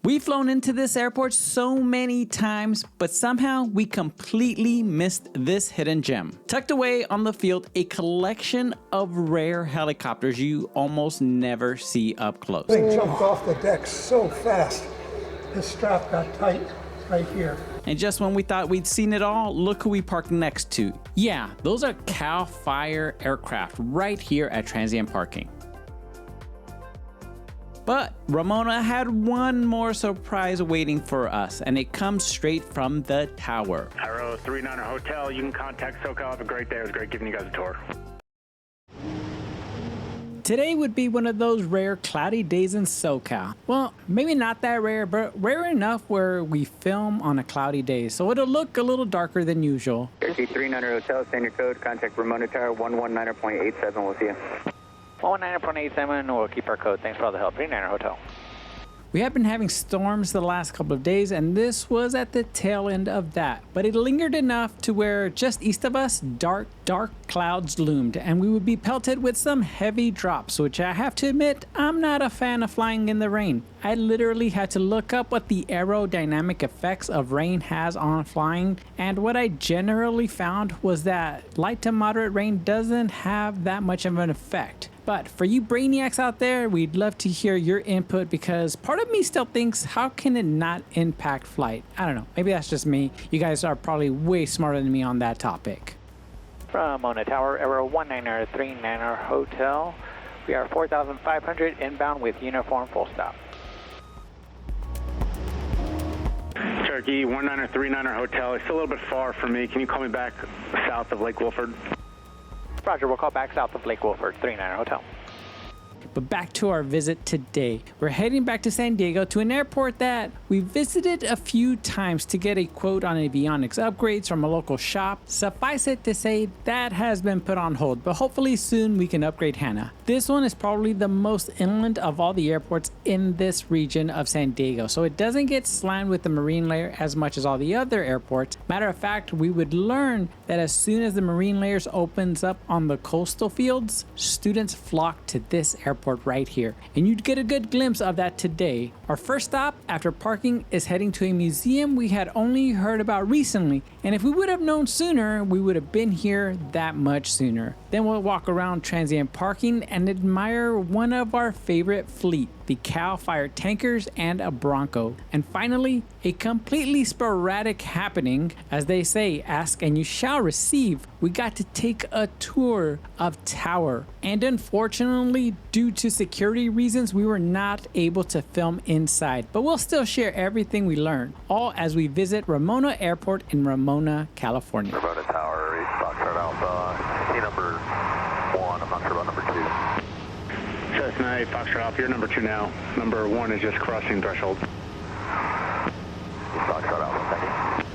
We've flown into this airport so many times, but somehow we completely missed this hidden gem. Tucked away on the field, a collection of rare helicopters you almost never see up close. The thing jumped off the deck so fast, the strap got tight right here. And just when we thought we'd seen it all, look who we parked next to. Yeah, those are CAL FIRE aircraft right here at transient parking. But Ramona had one more surprise waiting for us, and it comes straight from the tower. Arrow 39er Hotel, you can contact SoCal. Have a great day. It was great giving you guys a tour. Today would be one of those rare cloudy days in SoCal. Well, maybe not that rare, but rare enough where we film on a cloudy day, so it'll look a little darker than usual. Jersey 39er Hotel, standard code, contact Ramona Tower 119.87, we'll see you. 119.87, we'll keep our code. Thanks for all the help. 39er Hotel. We have been having storms the last couple of days, and this was at the tail end of that. But it lingered enough to where just east of us, dark clouds loomed, and we would be pelted with some heavy drops, which I have to admit, I'm not a fan of flying in the rain. I literally had to look up what the aerodynamic effects of rain has on flying, and what I generally found was that light to moderate rain doesn't have that much of an effect. But for you brainiacs out there, we'd love to hear your input, because part of me still thinks, how can it not impact flight? I don't know, maybe that's just me. You guys are probably way smarter than me on that topic. Ramona Tower, Arrow 19039er Hotel. We are 4,500 inbound with uniform full stop. Cherokee 19039er Hotel. It's still a little bit far for me. Can you call me back south of Lake Wilford? Roger, we'll call back south of Lake Wilford, 39er Hotel. But back to our visit today. We're heading back to San Diego to an airport that we visited a few times to get a quote on avionics upgrades from a local shop. Suffice it to say, that has been put on hold, but hopefully soon we can upgrade Hannah. This one is probably the most inland of all the airports in this region of San Diego, so it doesn't get slammed with the marine layer as much as all the other airports. Matter of fact, we would learn that as soon as the marine layers opens up on the coastal fields, students flock to this airport right here, and you'd get a good glimpse of that today. Our first stop after parking is heading to a museum we had only heard about recently, and if we would have known sooner, we would have been here that much sooner. Then we'll walk around transient parking and admire one of our favorite fleet, the CAL FIRE tankers and a Bronco. And finally, a completely sporadic happening. As they say, ask and you shall receive. We got to take a tour of Tower. And unfortunately, due to security reasons, we were not able to film inside. But we'll still share everything we learned, all as we visit Ramona Airport in Ramona, California. Ramona Tower, Foxtrot Alpha, key number 1, I'm not sure about number 2. Cessna 8 Foxtrot Alpha, you're number 2 now. Number 1 is just crossing threshold. Foxtrot Alpha, thank you.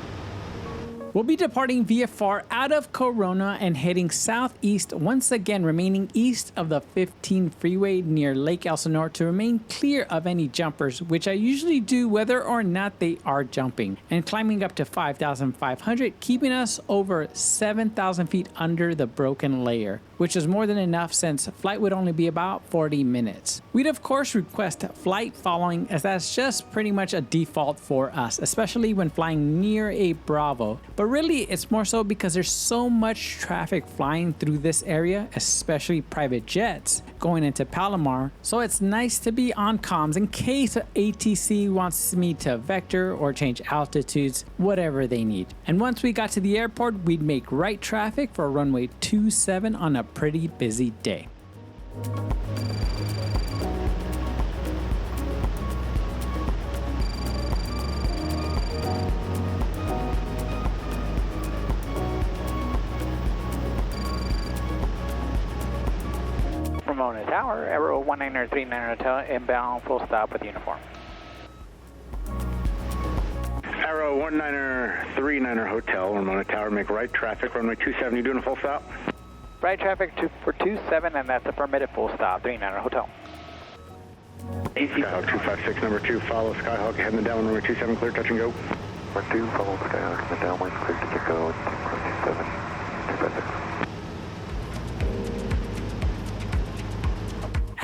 We'll be departing VFR out of Corona and heading southeast, once again remaining east of the 15 freeway near Lake Elsinore to remain clear of any jumpers, which I usually do whether or not they are jumping, and climbing up to 5,500, keeping us over 7,000 feet under the broken layer, which is more than enough since flight would only be about 40 minutes. We'd of course request flight following, as that's just pretty much a default for us, especially when flying near a Bravo. But really, it's more so because there's so much traffic flying through this area, especially private jets going into Palomar. So it's nice to be on comms in case ATC wants me to vector or change altitudes, whatever they need. And once we got to the airport, we'd make right traffic for runway 27 on a pretty busy day. Ramona Tower, Arrow 19039er Hotel, inbound full stop with uniform. Arrow 19039er Hotel, Ramona Tower, make right traffic, runway 27. You doing a full stop? Right traffic for 27, and that's a permitted full stop, 39er Hotel. Skyhawk 256, number 2, follow Skyhawk, heading down runway 27, clear, touch and go. Number 2, follow Skyhawk, the downwind, clear to get go, 27, 256.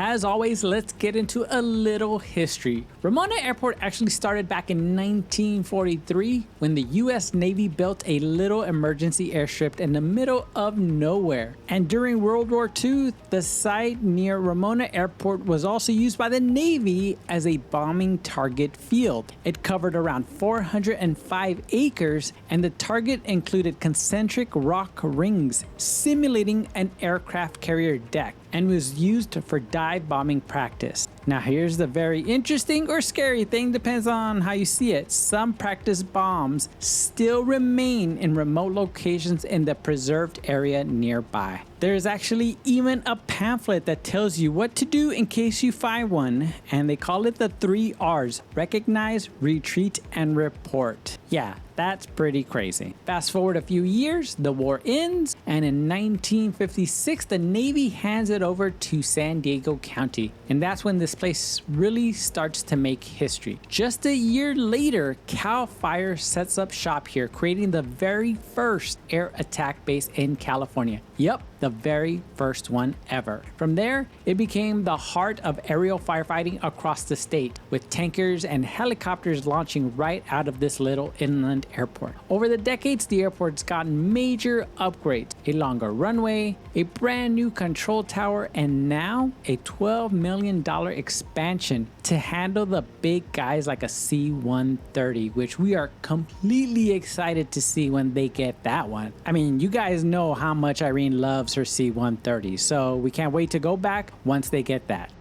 As always, let's get into a little history. Ramona Airport actually started back in 1943 when the US Navy built a little emergency airstrip in the middle of nowhere. And during World War II, the site near Ramona Airport was also used by the Navy as a bombing target field. It covered around 405 acres, and the target included concentric rock rings simulating an aircraft carrier deck, and was used for dive bombing practice. Now here's the very interesting or scary thing, depends on how you see it. Some practice bombs still remain in remote locations in the preserved area nearby. There's actually even a pamphlet that tells you what to do in case you find one, and they call it the 3 R's: recognize, retreat, and report. Yeah, that's pretty crazy. Fast forward a few years, the war ends, and in 1956, the Navy hands it over to San Diego County. And that's when this place really starts to make history. Just a year later, CAL FIRE sets up shop here, creating the very first air attack base in California. Yep, the very first one ever. From there, it became the heart of aerial firefighting across the state, with tankers and helicopters launching right out of this little inland airport. Over the decades, the airport's gotten major upgrades: a longer runway, a brand new control tower, and now a $12 million expansion to handle the big guys like a C-130, which we are completely excited to see when they get that one. I mean, you guys know how much Irene loves her C-130, so we can't wait to go back once they get that.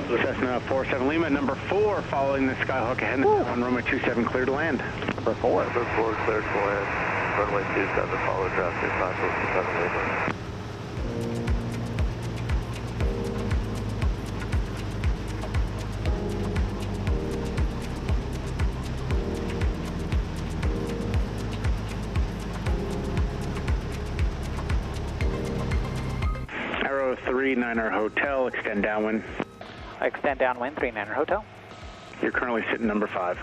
Cessna 47 Lima, number 4, following the Skyhawk ahead on runway 27, clear to land. Number 4, clear to land. Runway 27, follow draft 2947 Lima. Arrow 39er Hotel, extend downwind. Extend downwind, 39er Hotel. You're currently sitting number 5.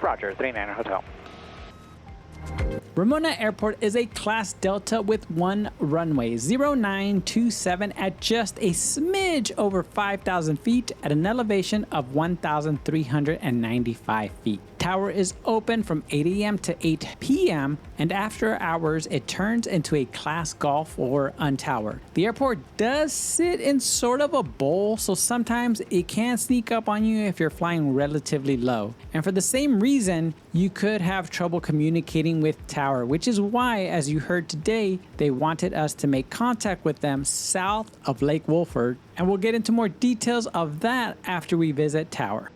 Roger, 39er Hotel. Ramona Airport is a Class Delta with one runway, 0927, at just a smidge over 5,000 feet at an elevation of 1,395 feet. Tower is open from 8 a.m. to 8 p.m. and after hours it turns into a Class Golf or untower. The airport does sit in sort of a bowl, so sometimes it can sneak up on you if you're flying relatively low. And for the same reason, you could have trouble communicating with tower, which is why, as you heard today, they wanted us to make contact with them south of Lake Wolford, and we'll get into more details of that after we visit tower.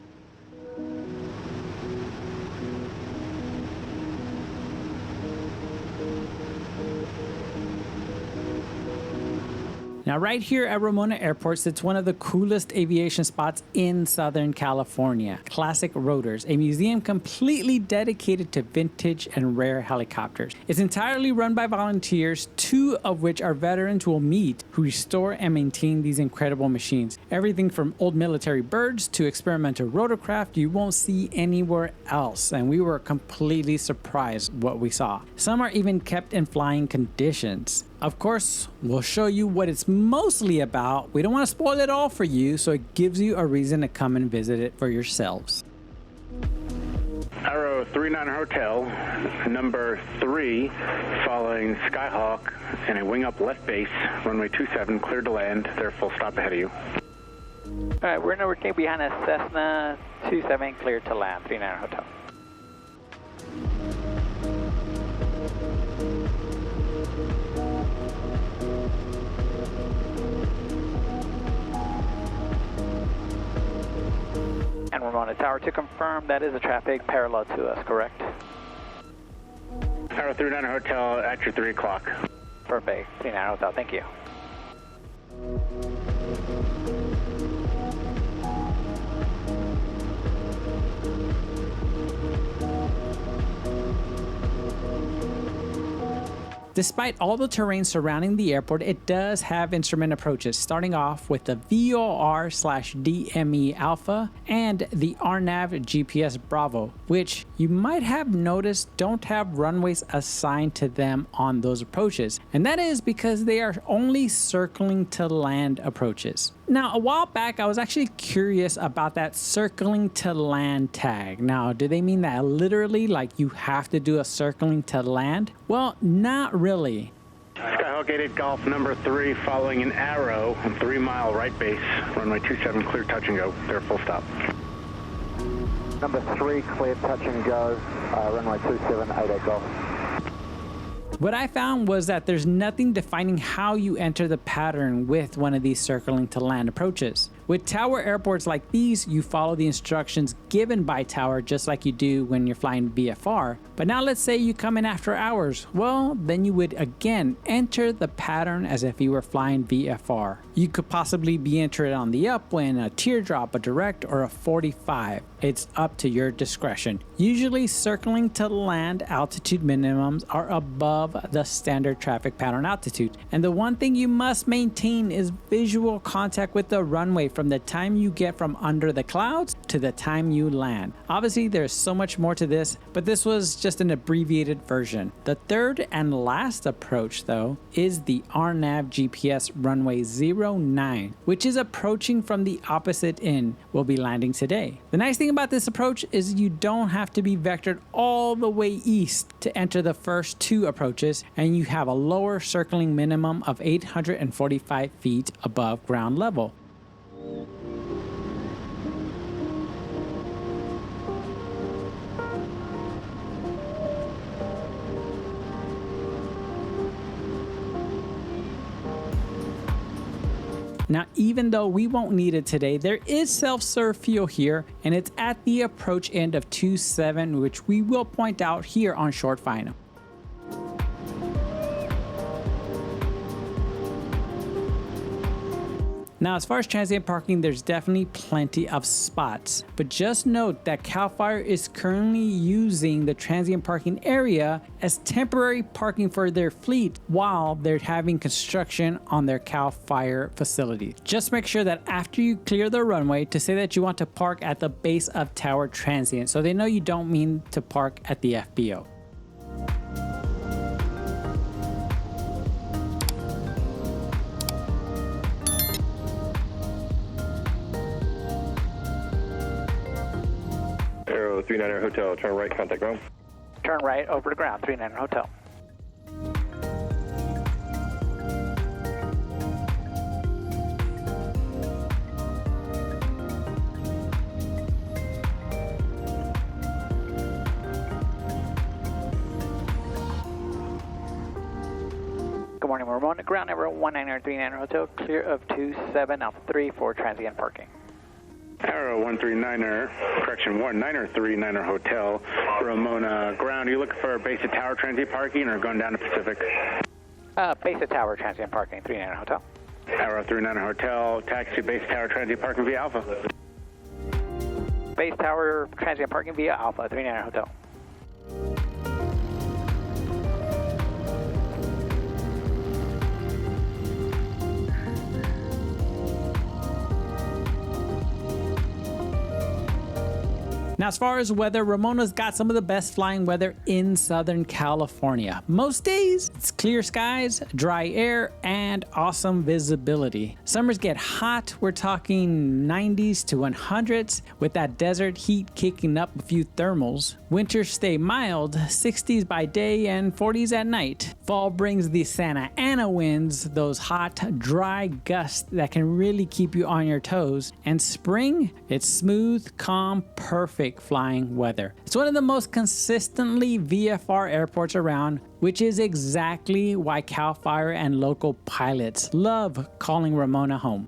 Now, right here at Ramona Airport sits one of the coolest aviation spots in Southern California, Classic Rotors, a museum completely dedicated to vintage and rare helicopters. It's entirely run by volunteers, 2 of which are veterans we'll meet who restore and maintain these incredible machines. Everything from old military birds to experimental rotorcraft you won't see anywhere else, and we were completely surprised what we saw. Some are even kept in flying conditions. Of course, we'll show you what it's mostly about. We don't want to spoil it all for you, so it gives you a reason to come and visit it for yourselves. Arrow 39 Hotel, number 3, following Skyhawk and a wing up left base, runway 27, cleared to land. They're full stop ahead of you. All right, we're number 2 behind a Cessna 27, cleared to land, 39 Hotel. And Ramona Tower, to confirm, that is a traffic parallel to us, correct? Arrow 39 Hotel at your 3 o'clock. Perfect. 39 Hotel, thank you. Despite all the terrain surrounding the airport, it does have instrument approaches, starting off with the VOR/DME Alpha and the RNAV GPS Bravo, which you might have noticed don't have runways assigned to them on those approaches, and that is because they are only circling to land approaches. Now, a while back, I was actually curious about that circling to land tag. Now, do they mean that literally, like you have to do a circling to land? Well, not really. Skyhawk 88 Golf number 3 following an arrow on 3 Mile right base, runway 27 clear touch and go, there full stop. Number 3 clear touch and go, runway 27 88 Golf. What I found was that there's nothing defining how you enter the pattern with one of these circling to land approaches. With tower airports like these, you follow the instructions given by tower just like you do when you're flying VFR. But now let's say you come in after hours. Well, then you would again enter the pattern as if you were flying VFR. You could possibly be entered on the upwind, a teardrop, a direct, or a 45. It's up to your discretion. Usually circling to land altitude minimums are above the standard traffic pattern altitude. And the one thing you must maintain is visual contact with the runway from the time you get from under the clouds to the time you land. Obviously, there's so much more to this, but this was just an abbreviated version. The third and last approach, though, is the RNAV GPS runway 09, which is approaching from the opposite end. We'll be landing today. The nice thing about this approach is you don't have to be vectored all the way east to enter the first 2 approaches, and you have a lower circling minimum of 845 feet above ground level. Now, even though we won't need it today, there is self-serve fuel here, and it's at the approach end of 27, which we will point out here on Short Final. Now, as far as transient parking, there's definitely plenty of spots, but just note that CAL FIRE is currently using the transient parking area as temporary parking for their fleet while they're having construction on their CAL FIRE facility. Just make sure that after you clear the runway to say that you want to park at the base of Tower Transient, so they know you don't mean to park at the FBO. Aero 39er Hotel, turn right, contact ground. Turn right over to ground, 39er Hotel. Good morning, Ramona. Ground number 19039er Hotel, clear of 27 Alpha 3 for transient parking. Arrow 139er, correction 1939er Hotel, Ramona, ground. Are you looking for base of tower transient parking or going down to Pacific? Base of tower transient parking, 39er Hotel. Arrow 39er Hotel, taxi base tower transient parking via Alpha. Base tower transient parking via Alpha, 39er Hotel. Now, as far as weather, Ramona's got some of the best flying weather in Southern California. Most days, it's clear skies, dry air, and awesome visibility. Summers get hot. We're talking 90s to 100s with that desert heat kicking up a few thermals. Winters stay mild, 60s by day and 40s at night. Fall brings the Santa Ana winds, those hot, dry gusts that can really keep you on your toes. And spring, it's smooth, calm, perfect flying weather. It's one of the most consistently VFR airports around, which is exactly why CAL FIRE and local pilots love calling Ramona home.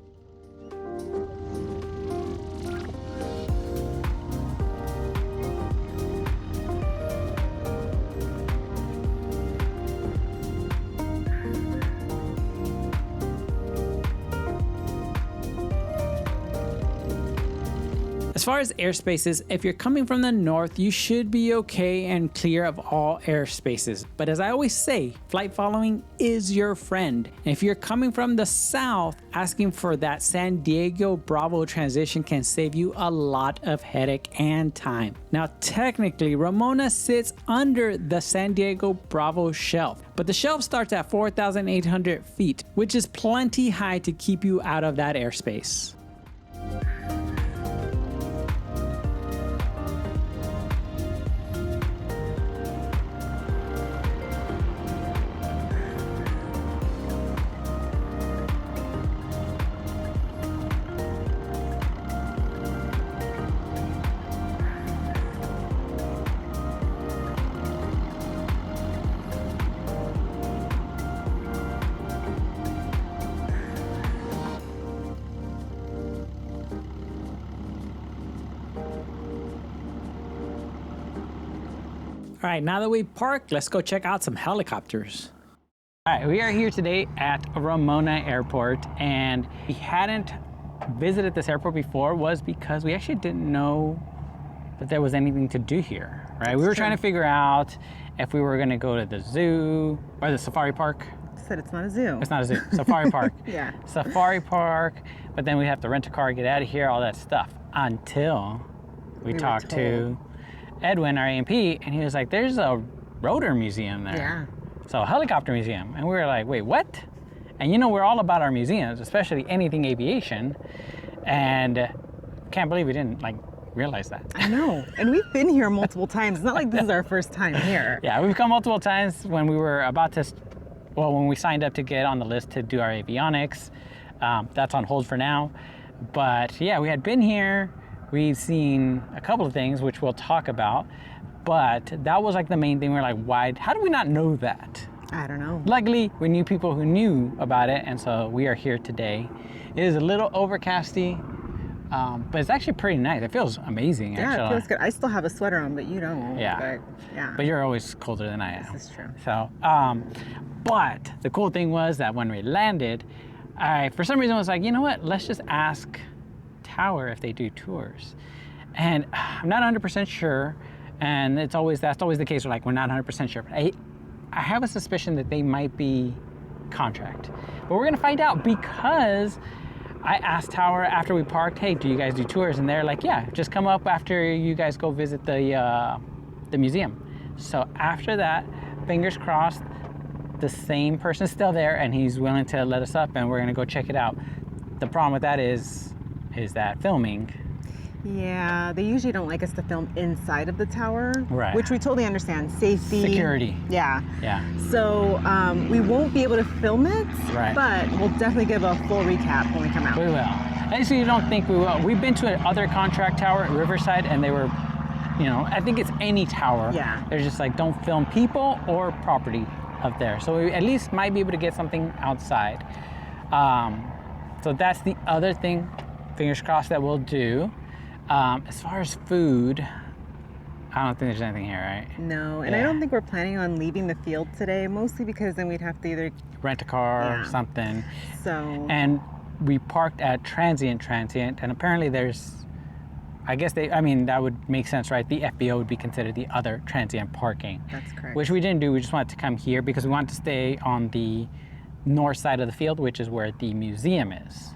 As far as airspaces, if you're coming from the north, you should be okay and clear of all airspaces. But as I always say, flight following is your friend. And if you're coming from the south, asking for that San Diego Bravo transition can save you a lot of headache and time. Now, technically, Ramona sits under the San Diego Bravo shelf, but the shelf starts at 4,800 feet, which is plenty high to keep you out of that airspace. All right, now that we parked, let's go check out some helicopters. All right, we are here today at Ramona Airport, and we hadn't visited this airport before was because we actually didn't know that there was anything to do here, right? We were trying to figure out if we were gonna go to the zoo or the safari park. Said it's not a zoo. It's not a zoo, safari park. Yeah. Safari park, but then we have to rent a car, get out of here, all that stuff, until we talked to Edwin, our AMP, and he was like, there's a rotor museum there. Yeah. So a helicopter museum. And we were like, wait, what? And you know, we're all about our museums, especially anything aviation. And can't believe we didn't realize that. I know. And we've been here multiple times. It's not like this is our first time here. Yeah, we've come multiple times when we were about to, when we signed up to get on the list to do our avionics. That's on hold for now. But yeah, we had been here. We've seen a couple of things, which we'll talk about, but that was the main thing. We're like, why? How did we not know that? I don't know. Luckily, we knew people who knew about it, and so we are here today. It is a little overcasty, but it's actually pretty nice. It feels amazing, actually. Yeah, it feels good. I still have a sweater on, but you don't. Yeah. But, yeah. But you're always colder than I am. This is true. So, but the cool thing was that when we landed, I, for some reason, was like, you know what? Let's just ask Tower if they do tours. And I'm not 100% sure, and that's always the case. We're not 100% sure. But I have a suspicion that they might be contract, but we're gonna find out because I asked Tower after we parked, hey, do you guys do tours? And they're like, yeah, just come up after you guys go visit the museum. So after that, fingers crossed, the same person's still there and he's willing to let us up and we're gonna go check it out. The problem with that is that filming. Yeah, they usually don't like us to film inside of the tower, Right. which we totally understand. Safety. Security. Yeah. Yeah. So we won't be able to film it, Right. but we'll definitely give a full recap when we come out. We will. Actually, you don't think we will. We've been to another contract tower at Riverside and they were, I think it's any tower. Yeah. They're just like, don't film people or property up there. So we at least might be able to get something outside. So that's the other thing, fingers crossed, that we'll do. As far as food, I don't think there's anything here, right? No, and I Yeah. don't think we're planning on leaving the field today, mostly because then we'd have to either, Rent a car or Yeah. something. so. And we parked at Transient, and apparently there's, I guess that would make sense, right? The FBO would be considered the other transient parking. That's correct. Which we didn't do, we just wanted to come here because we wanted to stay on the north side of the field, which is where the museum is.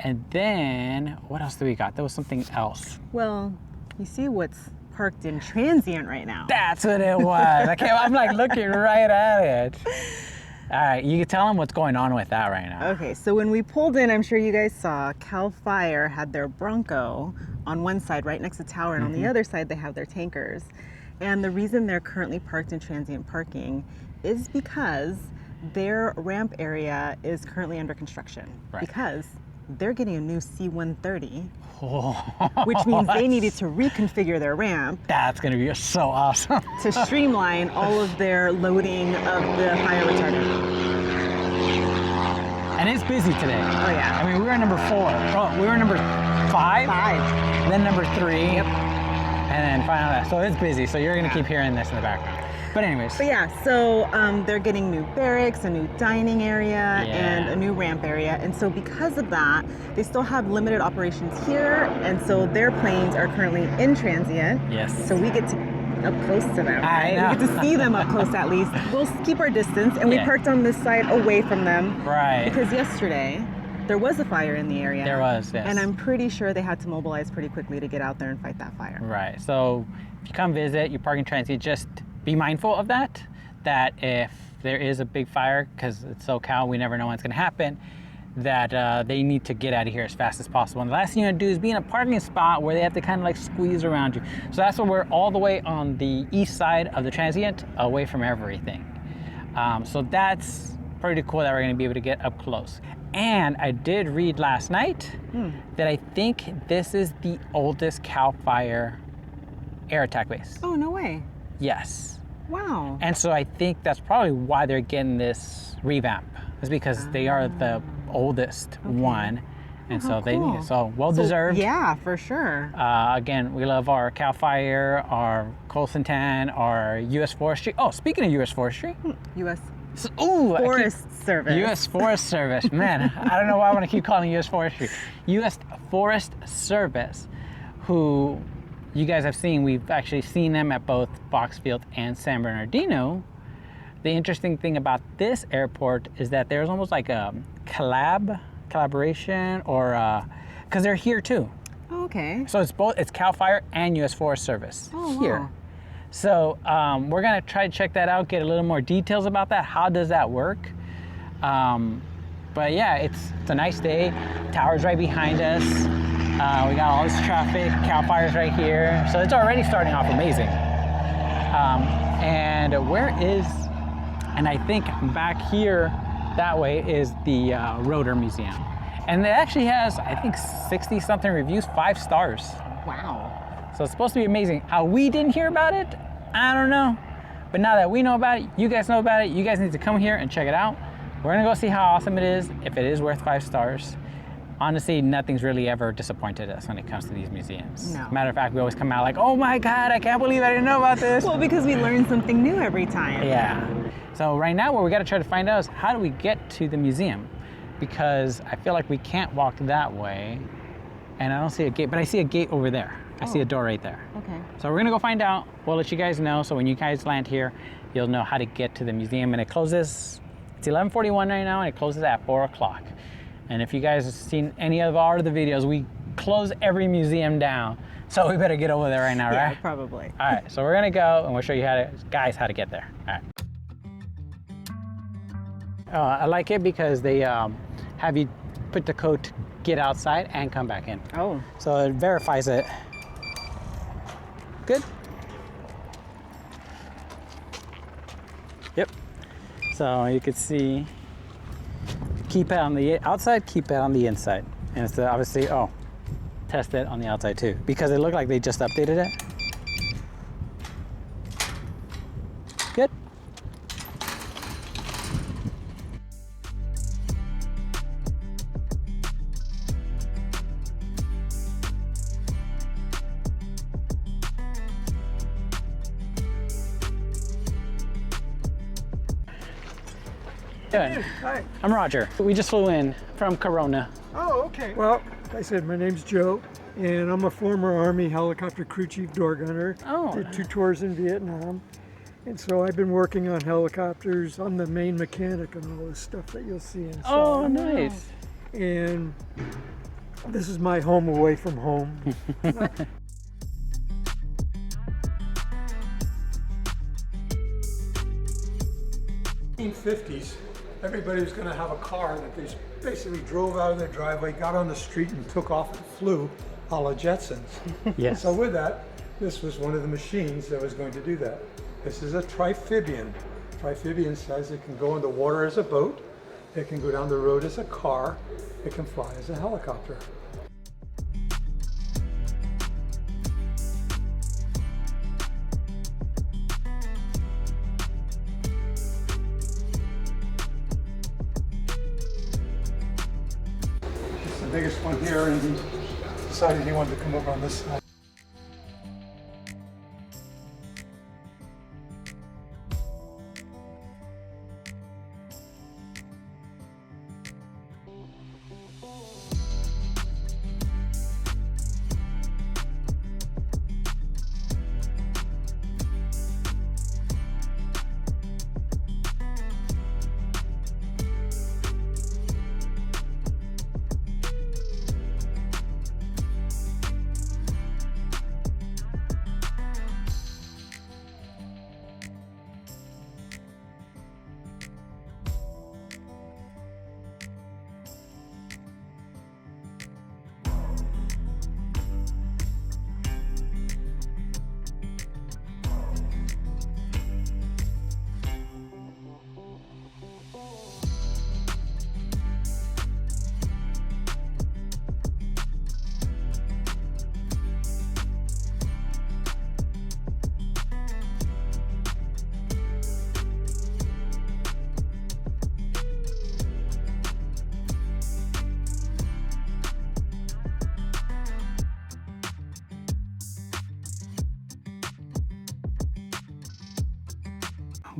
And then, what else do we got? There was something else. Well, you see what's parked in Transient right now. That's what it was. I'm looking right at it. All right, you can tell them what's going on with that right now. Okay, so when we pulled in, I'm sure you guys saw, Cal Fire had their Bronco on one side right next to the tower, and on the other side they have their tankers. And the reason they're currently parked in transient parking is because their ramp area is currently under construction. Right. Because they're getting a new C-130, which means they needed to reconfigure their ramp That's gonna be so awesome. to streamline all of their loading of the fire retardant. And it's busy today. Oh yeah. I mean, we were number 4. Oh, we were number 5. 5. Then number 3. Yep. And then finally, so it's busy. So you're gonna keep hearing this in the background. But anyways. But yeah, so they're getting new barracks, a new dining area, and a new ramp area. And so because of that, they still have limited operations here. And so their planes are currently in transient. Yes. So we get to up close to them, I right? know. We get to see them up close at least. We'll keep our distance, and we parked on this side away from them. Right. Because yesterday, there was a fire in the area. There was, yes. And I'm pretty sure they had to mobilize pretty quickly to get out there and fight that fire. Right. So if you come visit, you park in transient, just be mindful of that. That if there is a big fire, because it's SoCal, we never know when it's going to happen, that they need to get out of here as fast as possible. And the last thing you want to do is be in a parking spot where they have to kind of like squeeze around you. So that's why we're all the way on the east side of the transient, away from everything. So that's pretty cool that we're going to be able to get up close. And I did read last night that I think this is the oldest CAL FIRE air attack base. Oh, no way. Yes. Wow. And so I think that's probably why they're getting this revamp. Is because they are the oldest one. And so they need it. So well deserved. Yeah, for sure. Again, we love our CAL FIRE, our Colson Tan, our U.S. Forestry. Oh, speaking of U.S. Forestry. U.S. Forest Service. U.S. Forest Service. Man, I don't know why I want to keep calling U.S. Forestry. U.S. Forest Service, who you guys have seen. We've actually seen them at both Foxfield and San Bernardino. The interesting thing about this airport is that there's almost like a collaboration, or because they're here too. Oh, okay. So it's both, it's CAL FIRE and U.S. Forest Service here. Wow. So we're gonna try to check that out, get a little more details about that. How does that work? But yeah, it's a nice day. Tower's right behind us. We got all this traffic. CAL FIRE's right here. So it's already starting off amazing. And where is, and I think back here that way is the Rotor Museum. And it actually has, I think, 60 something reviews, 5 stars. Wow. So it's supposed to be amazing. How we didn't hear about it, I don't know. But now that we know about it, you guys know about it, you guys need to come here and check it out. We're gonna go see how awesome it is, if it is worth 5 stars. Honestly, nothing's really ever disappointed us when it comes to these museums. No. Matter of fact, we always come out like, oh my God, I can't believe I didn't know about this. Well, because we learn something new every time. Yeah. So right now what we gotta try to find out is how do we get to the museum? Because I feel like we can't walk that way, and I don't see a gate, but I see a gate over there. I see a door right there. Okay. So we're gonna go find out. We'll let you guys know. So when you guys land here, you'll know how to get to the museum. And it closes, it's 11:41 right now, and it closes at 4 o'clock. And if you guys have seen any of our other videos, we close every museum down. So we better get over there right now, right? Yeah, probably. All right, so we're gonna go and we'll show you how to get there. All right. I like it because they have you put the code to get outside and come back in. Oh. So it verifies it. Good. Yep. So you can see, keep it on the outside, keep it on the inside. And it's obviously, test it on the outside too, because it looked like they just updated it. Good. Doing? Hi. I'm Roger. We just flew in from Corona. Oh, okay. Well, like I said, my name's Joe, and I'm a former Army helicopter crew chief door gunner. Oh. Did 2 tours in Vietnam. And so I've been working on helicopters. I'm the main mechanic and all this stuff that you'll see inside. Oh, nice. And this is my home away from home. 1950s, everybody was going to have a car that they basically drove out of their driveway, got on the street, and took off and flew, a la Jetsons. Yes. So with that, this was one of the machines that was going to do that. This is a trifibian. Trifibian says it can go in the water as a boat, it can go down the road as a car, it can fly as a helicopter. It's the biggest one here, and he decided he wanted to come over on this side.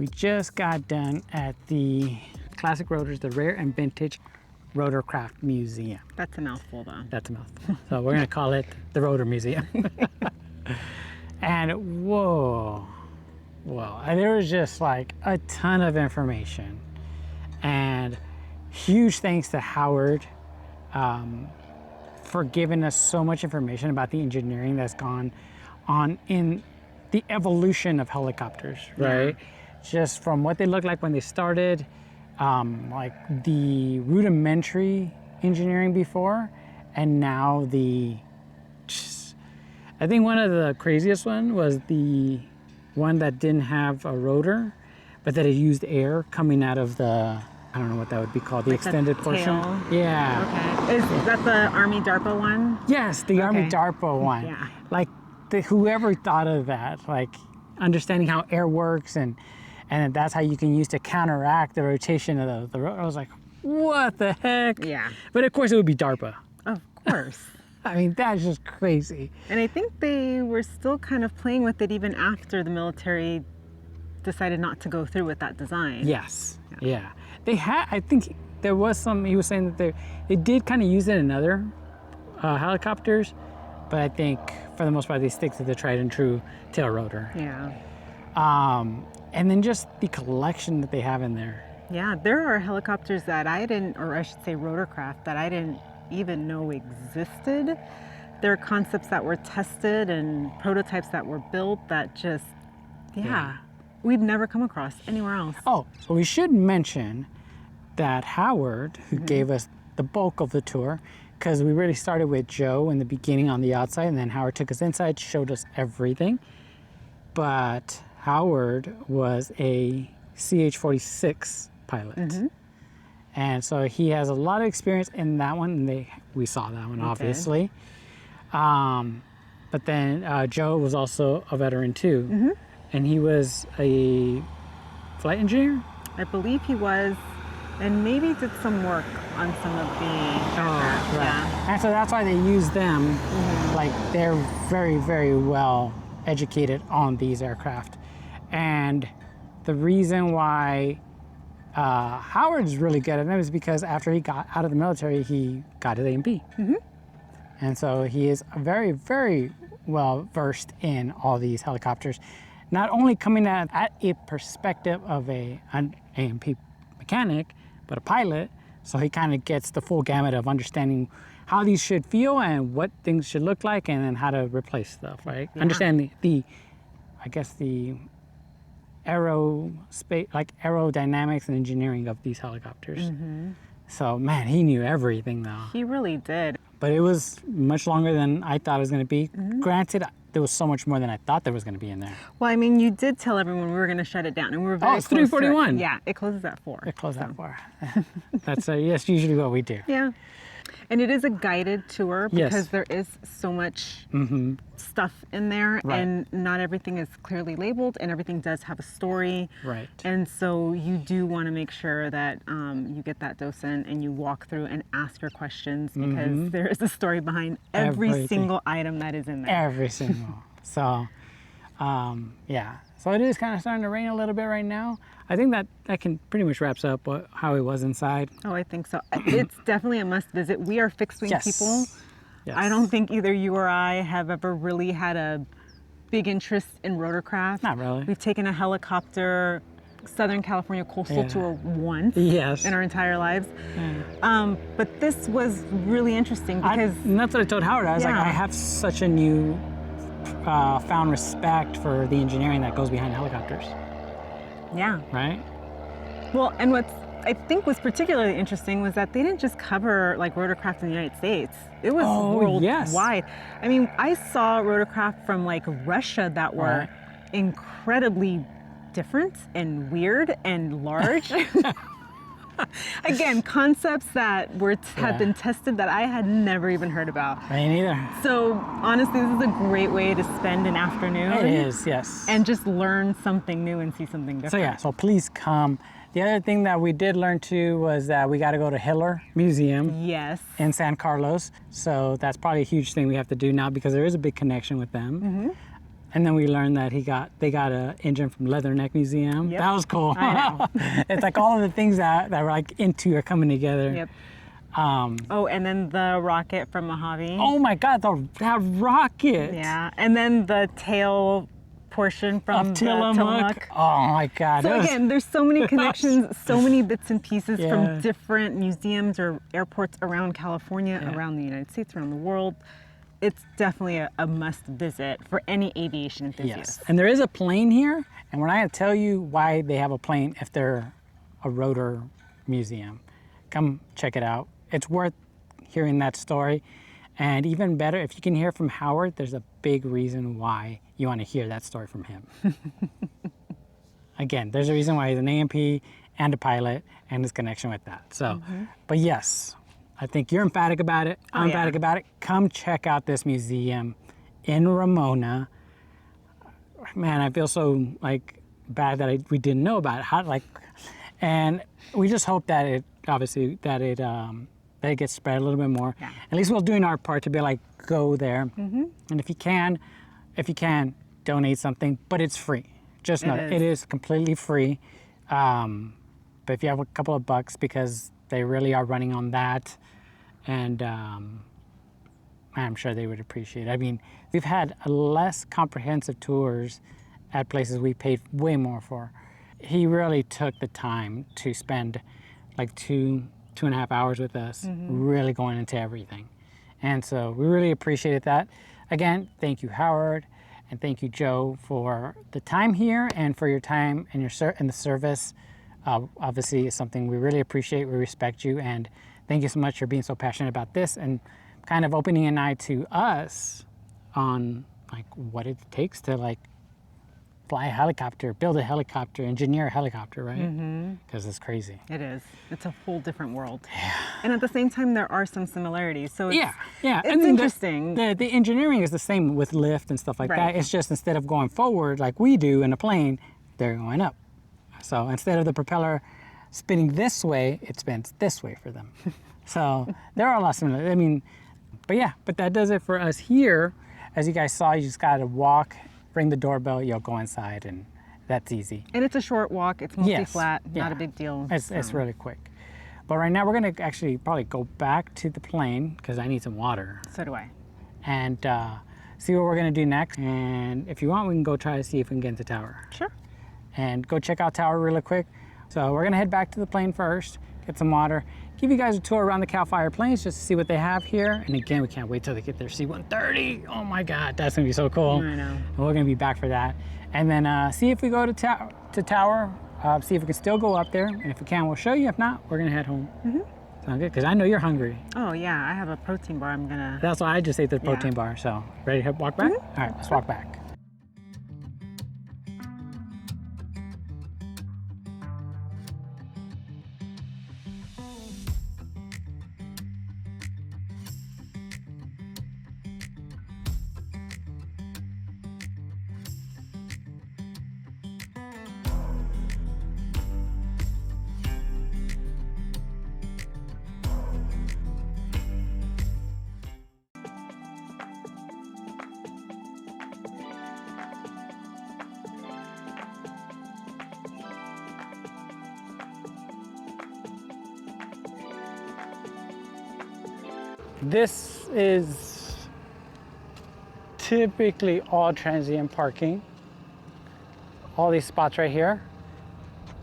We just got done at the Classic Rotors, the Rare and Vintage Rotorcraft Museum. That's a mouthful, though. That's a mouthful. So we're gonna call it the Rotor Museum. And whoa, there was just like a ton of information. And huge thanks to Howard for giving us so much information about the engineering that's gone on in the evolution of helicopters, right? Just from what they looked like when they started, like the rudimentary engineering before, and now I think one of the craziest one was the one that didn't have a rotor, but that it used air coming out of the, I don't know what that would be called, the Like extended the portion. tail? Yeah. Okay. Is that the Army DARPA one? Yes, the Army Okay. DARPA one. Yeah. Like whoever thought of that, like understanding how air works and that's how you can use to counteract the rotation of the rotor. I was like, what the heck? Yeah. But of course it would be DARPA. Of course. I mean, that's just crazy. And I think they were still kind of playing with it even after the military decided not to go through with that design. Yes. Yeah. They had, I think there was some, he was saying that they did kind of use it in other helicopters, but I think for the most part they stick to the tried and true tail rotor. Yeah. And then just the collection that they have in there. Yeah, there are helicopters that I didn't, or I should say rotorcraft, that I didn't even know existed. There are concepts that were tested and prototypes that were built that just, we've never come across anywhere else. Oh, so we should mention that Howard, who gave us the bulk of the tour, because we really started with Joe in the beginning on the outside, and then Howard took us inside, showed us everything. But Howard was a CH-46 pilot. And so he has a lot of experience in that one, and we saw that one, obviously. But then Joe was also a veteran too, and he was a flight engineer? I believe he was, and maybe did some work on some of the aircraft. Yeah. And so that's why they use them, like they're very, very well educated on these aircraft. And the reason why Howard's really good at them is because after he got out of the military, he got his A&P. And so he is very, very well versed in all these helicopters, not only coming at a perspective of an A&P mechanic, but a pilot. So he kind of gets the full gamut of understanding how these should feel and what things should look like, and then how to replace stuff, right? Understand the aerospace, like aerodynamics and engineering of these helicopters. So man, he knew everything though. He really did. But it was much longer than I thought it was going to be. Granted, there was so much more than I thought there was going to be in there. Well, I mean, you did tell everyone we were going to shut it down, and we were very it's close to it. 3:41. Yeah, it closes at 4. It closed at 4. That's usually what we do. Yeah. And it is a guided tour because there is so much stuff in there, and not everything is clearly labeled, and everything does have a story. Right. And so you do want to make sure that you get that dose in and you walk through and ask your questions, because there is a story behind every single item that is in there. Every single. So, yeah. So it is kind of starting to rain a little bit right now. I think that can pretty much wraps up how it was inside. Oh, I think so. It's definitely a must visit. We are fixed wing people. Yes. I don't think either you or I have ever really had a big interest in rotorcraft. Not really. We've taken a helicopter Southern California coastal tour once in our entire lives. But this was really interesting because... And that's what I told Howard. I was like, I have such a new found respect for the engineering that goes behind helicopters. Yeah. Right? Well, and what I think was particularly interesting was that they didn't just cover like rotorcraft in the United States. It was worldwide. I mean, I saw rotorcraft from like Russia that were incredibly different and weird and large. Again, concepts that have been tested that I had never even heard about. Me neither. So honestly, this is a great way to spend an afternoon. It is, yes. And just learn something new and see something different. So please come. The other thing that we did learn too was that we got to go to Hitler Museum. Yes. In San Carlos. So that's probably a huge thing we have to do now because there is a big connection with them. And then we learned that they got an engine from Leatherneck Museum. Yep. That was cool. I know. It's like all of the things that we're like into are coming together. Yep. Oh, and then the rocket from Mojave. Oh my God, that rocket. Yeah, and then the tail portion from Of the Tillamook. Oh my God. So again, there's so many connections, so many bits and pieces Yeah. from different museums or airports around California, Yeah. around the United States, around the world. It's definitely a must visit for any aviation enthusiast. Yes, and there is a plane here, and we're not going to tell you why they have a plane if they're a rotor museum. Come check it out. It's worth hearing that story, and even better, if you can hear from Howard, there's a big reason why you want to hear that story from him. Again, there's a reason why he's an AMP and a pilot and his connection with that. So, but yes, I think you're emphatic about it. I'm emphatic about it. Come check out this museum in Ramona. Man, I feel so like bad that we didn't know about it. And we just hope that it obviously that it gets spread a little bit more. Yeah. At least we're doing our part to be like, go there. And if you can, donate something, but it's free. Just know it is completely free. But if you have a couple of bucks, because they really are running on that, and I'm sure they would appreciate it. I mean, we've had less comprehensive tours at places we paid way more for. He really took the time to spend like 2.5 hours with us, really going into everything. And so we really appreciated that. Again, thank you, Howard, and thank you, Joe, for the time here and for your time and the service. Obviously, it's something we really appreciate. We respect you, and thank you so much for being so passionate about this and kind of opening an eye to us on like what it takes to like fly a helicopter, build a helicopter, engineer a helicopter, right? Because it's crazy. It is. It's a whole different world. Yeah. And at the same time, there are some similarities. So it's, it's interesting. The engineering is the same with lift and stuff like that. It's just instead of going forward like we do in a plane, they're going up. So instead of the propeller spinning this way, it spins this way for them. So there are a lot of similarities. I mean, but that does it for us here. As you guys saw, you just got to walk, ring the doorbell, you'll go inside, and that's easy. And it's a short walk. It's mostly flat, not a big deal. It's really quick. But right now we're going to actually probably go back to the plane because I need some water. So do I. And see what we're going to do next. And if you want, we can go try to see if we can get into tower. Sure. And go check out tower really quick. So we're going to head back to the plane first, get some water, give you guys a tour around the CAL FIRE planes just to see what they have here. And again, we can't wait till they get their C-130. Oh my God, that's going to be so cool. I know. And we're going to be back for that. And then see if we go to tower, see if we can still go up there. And if we can, we'll show you. If not, we're going to head home. Sound good? Because I know you're hungry. Oh yeah, I have a protein bar. I'm gonna. That's why I just ate the protein bar. So ready to walk back? All right, let's walk back. This is typically all transient parking, all these spots right here.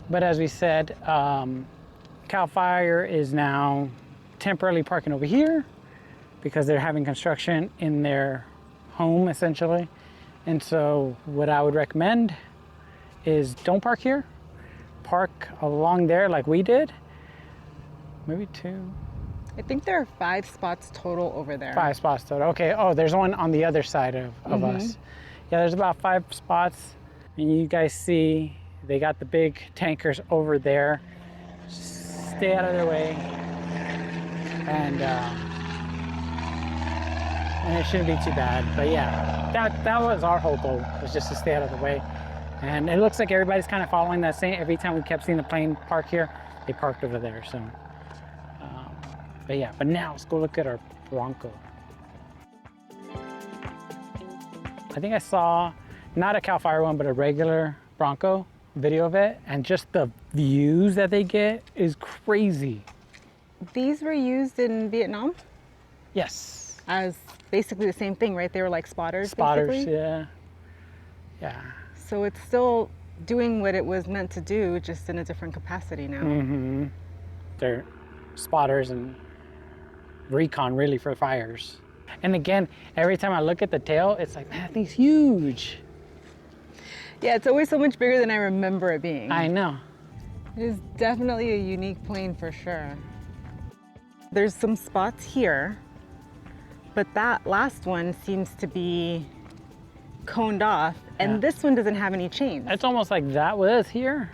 But as we said, CAL FIRE is now temporarily parking over here because they're having construction in their home essentially. And so what I would recommend is don't park here, park along there like we did, maybe 2. I think there are 5 spots total over there. 5 spots total. Okay. Oh, there's one on the other side of us. Yeah, there's about 5 spots. And you guys see they got the big tankers over there. Just stay out of their way. And it shouldn't be too bad. But yeah, that was our whole goal, was just to stay out of the way. And it looks like everybody's kind of following that same. Every time we kept seeing the plane park here, they parked over there. So. But yeah, but now let's go look at our Bronco. I think I saw not a CAL FIRE one, but a regular Bronco video of it, and just the views that they get is crazy. These were used in Vietnam Yes. as basically the same thing, right? They were like spotters, Spotters, basically. yeah. Yeah. So it's still doing what it was meant to do, just in a different capacity now. Mm-hmm. They're spotters and recon really for fires. And again, every time I look at the tail, it's like, man, that thing's huge. Yeah, it's always so much bigger than I remember it being. I know. It is definitely a unique plane for sure. There's some spots here, but that last one seems to be coned off, and Yeah. this one doesn't have any chains. It's almost like that was here,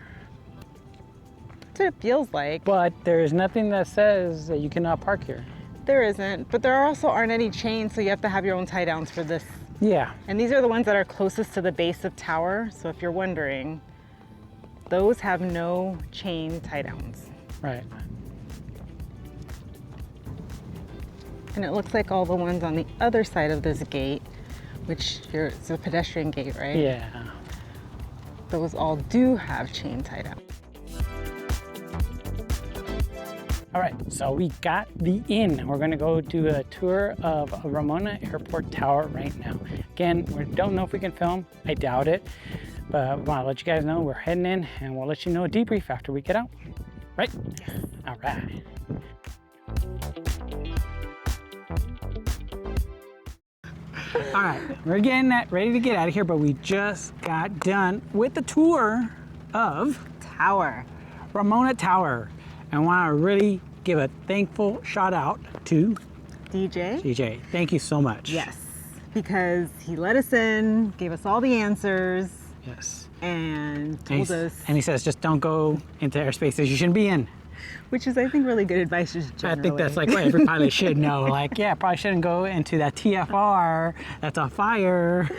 That's what it feels like. but there's nothing that says that you cannot park here. There isn't, but there also aren't any chains, so you have to have your own tie downs for this. Yeah. And these are the ones that are closest to the base of tower, so if you're wondering, those have no chain tie downs. Right. And it looks like all the ones on the other side of this gate, which it's a pedestrian gate, right? Yeah. Those all do have chain tie down. All right, so we got the inn. We're gonna go do a tour of Ramona Airport Tower right now. Again, we don't know if we can film. I doubt it, but we wanna let you guys know we're heading in, and we'll let you know a debrief after we get out. Right? All right. All right, we're getting ready to get out of here, but we just got done with the tour of Tower. Ramona Tower. I want to really give a thankful shout out to DJ? DJ. Thank you so much. Yes, because he let us in, gave us all the answers, Yes. and told us, And he says, just don't go into airspaces you shouldn't be in. which is, I think, really good advice just generally. I think that's like what every pilot should know. Like, yeah, probably shouldn't go into that TFR. That's a fire.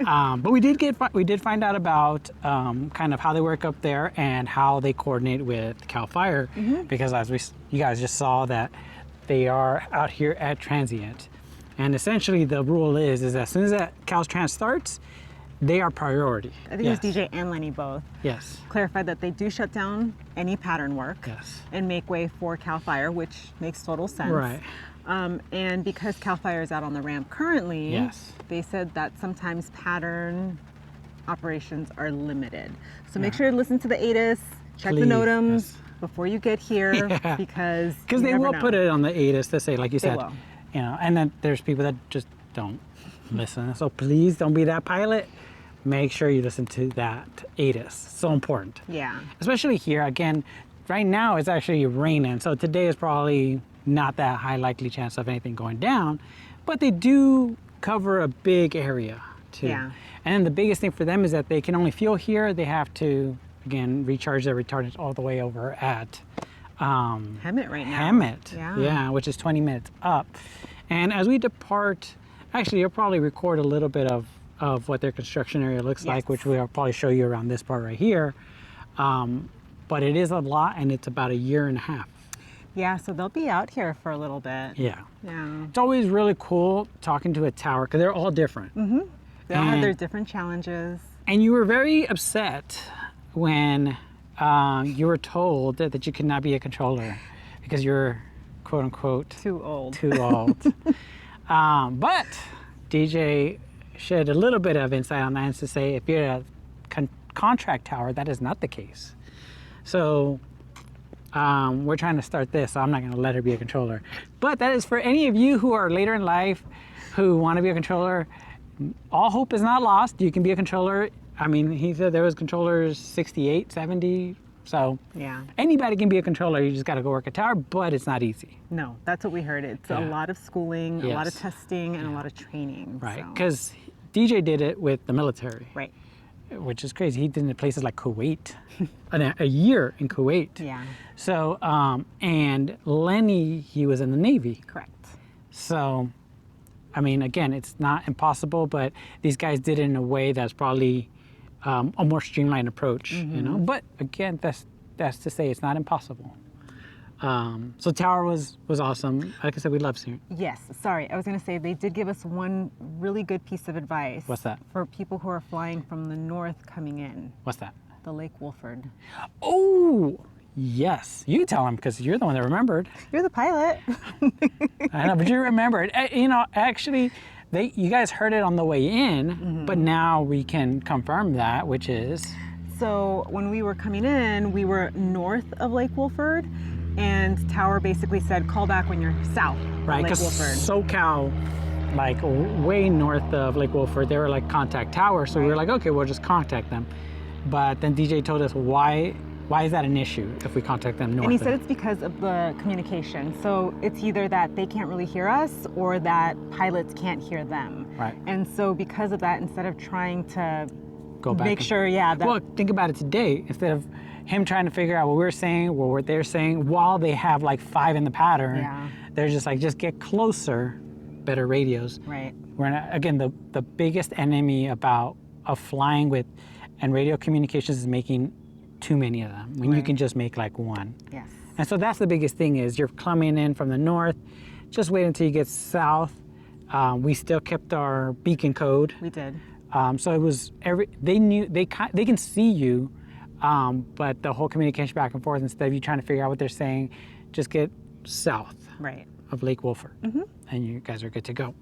But we did find out about kind of how they work up there and how they coordinate with CAL FIRE, because as you guys just saw that they are out here at transient, and essentially the rule is as soon as that CAL's trans starts, they are priority. I think it was DJ and Lenny both Yes. clarified that they do shut down any pattern work Yes. and make way for CAL FIRE, which makes total sense. Right. And because CAL FIRE is out on the ramp currently, Yes. they said that sometimes pattern operations are limited. So make sure to listen to the ATIS, check Please, the NOTAMs yes. before you get here, Yeah. because they will put it on the ATIS to say, like you said, will. you know, and then there's people that just don't listen. So please don't be that pilot. Make sure you listen to that ATIS. So important. Yeah. Especially here, again, right now it's actually raining. So today is probably not that high likely chance of anything going down, but they do cover a big area too. Yeah. And then the biggest thing for them is that they can only fuel here. They have to, again, recharge their retardants all the way over at Hemet right now. Hemet, Yeah. which is 20 minutes up. And as we depart, actually, you'll probably record a little bit of what their construction area looks like, which we'll probably show you around this part right here. But it is a lot, and it's about 1.5 years. Yeah, so they'll be out here for a little bit. Yeah. Yeah. It's always really cool talking to a tower because they're all different. They all have their And- different challenges. And you were very upset when you were told that you could not be a controller because you're, quote unquote, Too old. too old. But DJ shed a little bit of insight on that and to say if you're a contract tower, that is not the case. So we're trying to start this, so I'm not going to let her be a controller. But that is for any of you who are later in life who want to be a controller. All hope is not lost. You can be a controller. I mean, he said there was controllers 68, 70. So Yeah. anybody can be a controller. You just got to go work a tower, but it's not easy. No, that's what we heard. It's a Yeah. lot of schooling, a lot of Yes. testing, and a lot of training. Right, so- because DJ did it with the military, Right. which is crazy. He did it in places like Kuwait, a year in Kuwait. Yeah. So, and Lenny, he was in the Navy. Correct. So, I mean, again, it's not impossible, but these guys did it in a way that's probably a more streamlined approach, you know? But again, that's to say it's not impossible. So tower was awesome. Like I said, we love seeing it. Yes, sorry. I was going to say they did give us one really good piece of advice. What's that? For people who are flying from the north coming in. What's that? The Lake Wolford. Oh, yes. You can tell them because you're the one that remembered. You're the pilot. I know, but you remembered. You know, actually, you guys heard it on the way in, but now we can confirm that, which is... So when we were coming in, we were north of Lake Wolford, and tower basically said, call back when you're south of Right, Lake because Wolford. SoCal, like way north of Lake Wolford, they were like contact tower, so we were like, okay, we'll just contact them. But then DJ told us, why is that an issue if we contact them north? And he said it's because of the communication. So it's either that they can't really hear us or that pilots can't hear them. Right. And so because of that, instead of trying to Go back make sure, that... Well, think about it today. Instead of him trying to figure out what we're saying, or what they're saying, while they have like 5 in the pattern, they're just like, just get closer, better radios. Right. We're not, again, the biggest enemy of flying with and radio communications is making too many of them, when you can just make like one. Yes. And so that's the biggest thing is you're coming in from the north, just wait until you get south. We still kept our beacon code. We did. So it was they knew, they can see you, but the whole communication back and forth, instead of you trying to figure out what they're saying, just get south of Lake Wolford, and you guys are good to go.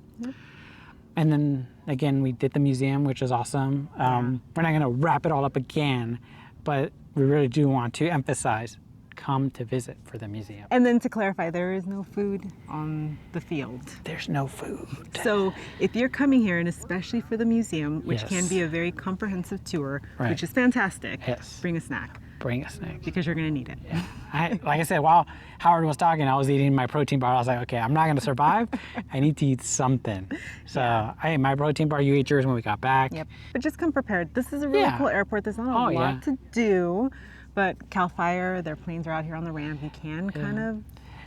And then again, we did the museum, which was awesome. We're not gonna wrap it all up again, but we really do want to emphasize, come to visit for the museum. And then to clarify, there is no food on the field. There's no food. So if you're coming here, and especially for the museum, which can be a very comprehensive tour, which is fantastic, bring a snack. Bring a snack. Because you're gonna need it. Yeah. Like I said, while Howard was talking, I was eating my protein bar. I was like, okay, I'm not gonna survive. I need to eat something. So I ate my protein bar, you ate yours when we got back. Yep, but just come prepared. This is a really cool airport. There's not a lot to do, but CAL FIRE, their planes are out here on the ramp. You can kind of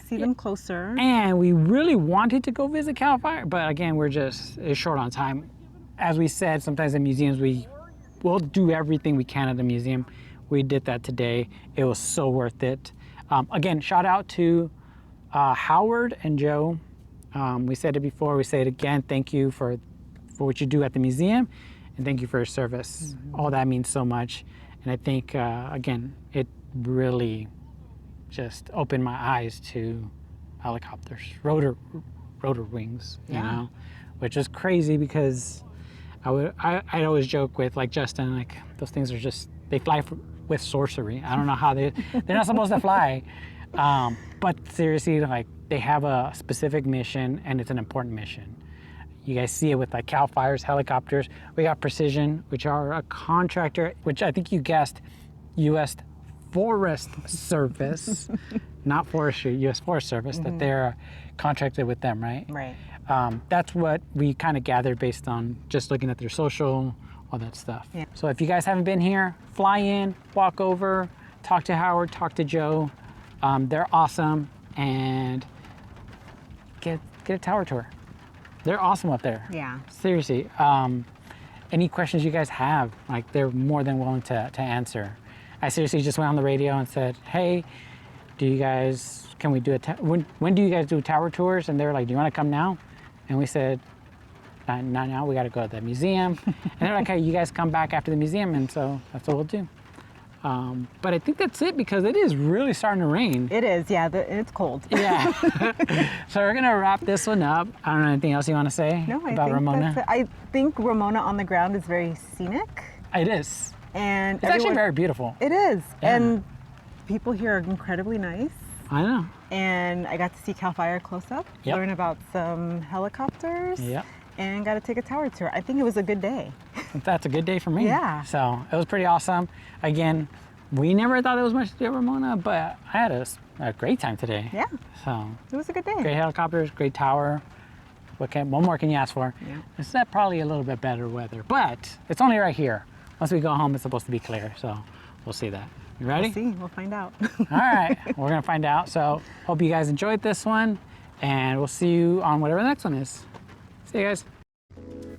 see them closer. And we really wanted to go visit CAL FIRE, but again, it's short on time. As we said, sometimes in museums, we'll do everything we can at the museum. We did that today. It was so worth it. Again, shout out to Howard and Joe. We said it before, we say it again. Thank you for what you do at the museum, and thank you for your service. All that means so much. And I think, again, it really just opened my eyes to helicopters, rotor wings, you know, which is crazy because I'd always joke with like Justin, like those things are just, they fly with sorcery. I don't know how they're not supposed to fly. But seriously, like they have a specific mission and it's an important mission. You guys see it with like CAL FIRE's helicopters. We got Precision, which are a contractor, which I think you guessed, U.S. Forest Service, not forestry, U.S. Forest Service, that they're contracted with them, right? Right. That's what we kind of gathered based on just looking at their social, all that stuff. Yeah. So if you guys haven't been here, fly in, walk over, talk to Howard, talk to Joe. They're awesome, and get a tower tour. They're awesome up there. Yeah. Seriously. Any questions you guys have, like they're more than willing to answer. I seriously just went on the radio and said, hey, can we do when do you guys do tower tours? And they were like, do you want to come now? And we said, not now, we got to go to the museum. And they're like, hey, you guys come back after the museum, and so that's what we'll do. But I think that's it because it is really starting to rain. It is, yeah, it's cold. Yeah. So we're gonna wrap this one up. I don't know anything else you want to say about Ramona? I think Ramona on the ground is very scenic. It is. And it's actually very beautiful. It is. Yeah. And people here are incredibly nice. I know. And I got to see CAL FIRE close up, learn about some helicopters. Yep. And got to take a tower tour. I think it was a good day. That's a good day for me. Yeah. So it was pretty awesome. Again, we never thought there was much to do at Ramona, but I had a great time today. Yeah. So it was a good day. Great helicopters, great tower. What more can you ask for? Yeah. It's probably a little bit better weather, but it's only right here. Once we go home, it's supposed to be clear. So we'll see that. You ready? We'll see. We'll find out. All right. We're gonna find out. So hope you guys enjoyed this one, and we'll see you on whatever the next one is. See you guys.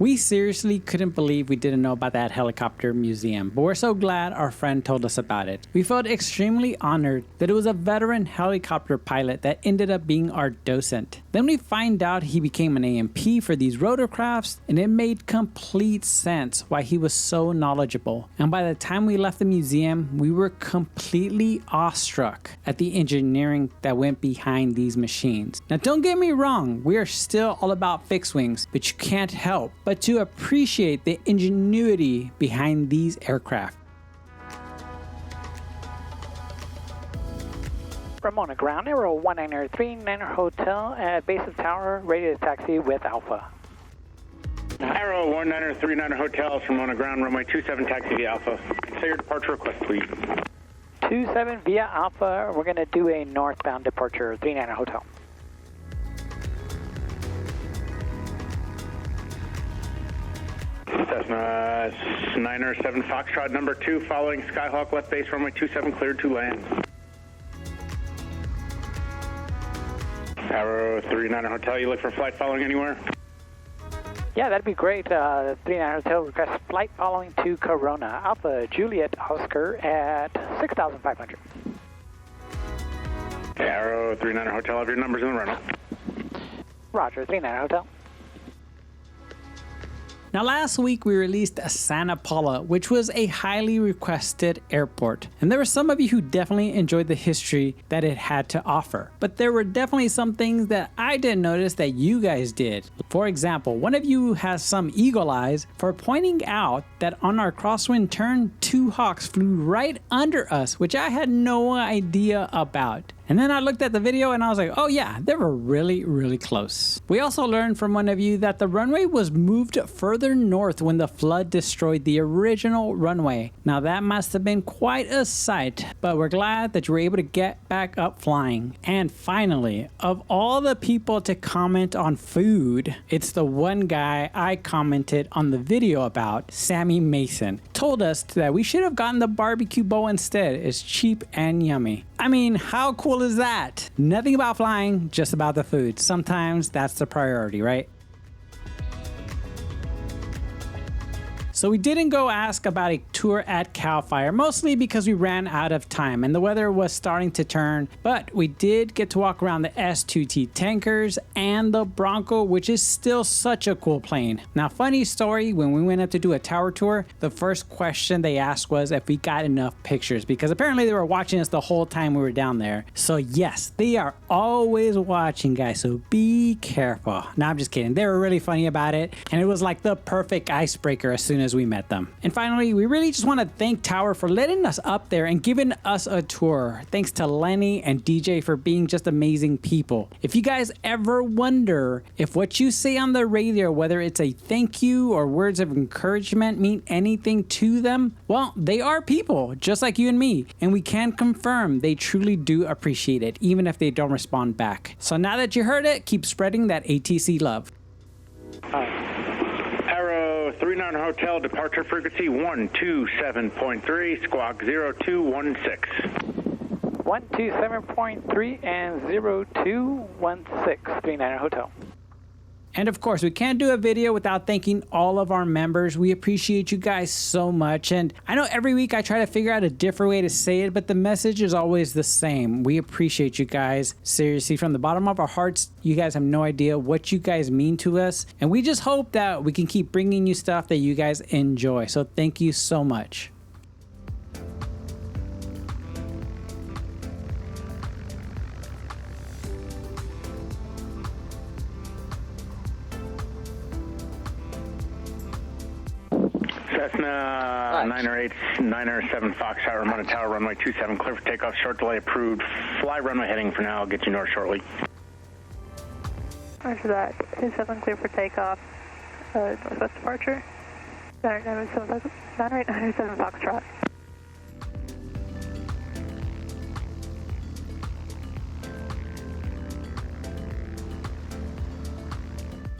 We seriously couldn't believe we didn't know about that helicopter museum, but we're so glad our friend told us about it. We felt extremely honored that it was a veteran helicopter pilot that ended up being our docent. Then we find out he became an AMP for these rotorcrafts, and it made complete sense why he was so knowledgeable. And by the time we left the museum, we were completely awestruck at the engineering that went behind these machines. Now don't get me wrong, we are still all about fixed wings, but you can't help but to appreciate the ingenuity behind these aircraft. Ramona, ground arrow 1939 Hotel at base of tower, ready to taxi with Alpha. Arrow 1939 Hotel, Ramona ground, runway 27 taxi via Alpha. Say your departure request, please. 27 via Alpha, we're going to do a northbound departure, 39 Hotel. Cessna 907 Foxtrot number 2, following Skyhawk left base, runway 27 cleared to land. Arrow 39 Hotel, you look for flight following anywhere? Yeah, that'd be great. 39 Hotel requests flight following to Corona. Alpha Juliet Oscar at 6,500. Arrow 39 Hotel, have your numbers in the runway. Roger, 39 Hotel. Now last week we released Santa Paula, which was a highly requested airport, and there were some of you who definitely enjoyed the history that it had to offer. But there were definitely some things that I didn't notice that you guys did. For example, one of you has some eagle eyes for pointing out that on our crosswind turn, 2 Hawks flew right under us, which I had no idea about. And then I looked at the video and I was like, oh yeah, they were really, really close. We also learned from one of you that the runway was moved further north when the flood destroyed the original runway. Now that must have been quite a sight, but we're glad that you were able to get back up flying. And finally, of all the people to comment on food, it's the one guy I commented on the video about, Sammy Mason. Told us that we should have gotten the barbecue bowl instead. It's cheap and yummy. I mean, how cool is that? Nothing about flying, just about the food. Sometimes that's the priority, right? So we didn't go ask about a tour at CAL FIRE, mostly because we ran out of time and the weather was starting to turn, but we did get to walk around the S2T tankers and the Bronco, which is still such a cool plane. Now, funny story, when we went up to do a tower tour, the first question they asked was if we got enough pictures, because apparently they were watching us the whole time we were down there. So yes, they are always watching, guys, so be careful. No, I'm just kidding. They were really funny about it, and it was like the perfect icebreaker as soon as we met them. And finally, we really just want to thank Tower for letting us up there and giving us a tour. Thanks to Lenny and DJ for being just amazing people. If you guys ever wonder if what you say on the radio, whether it's a thank you or words of encouragement, mean anything to them, well, they are people just like you and me, and we can confirm they truly do appreciate it, even if they don't respond back. So now that you heard it, keep spreading that ATC love. Arrow 39 Hotel, departure frequency 127.3, squawk 0216. 127.3 and 0216, 39 Hotel. And of course, we can't do a video without thanking all of our members. We appreciate you guys so much. And I know every week I try to figure out a different way to say it, but the message is always the same. We appreciate you guys. Seriously, from the bottom of our hearts, you guys have no idea what you guys mean to us. And we just hope that we can keep bringing you stuff that you guys enjoy. So thank you so much. Cessna 907 Foxtrot, Ramona Tower, runway 27, clear for takeoff, short delay approved. Fly runway heading for now, I'll get you north shortly. Roger that. 27 clear for takeoff. Northwest departure. 907 Foxtrot.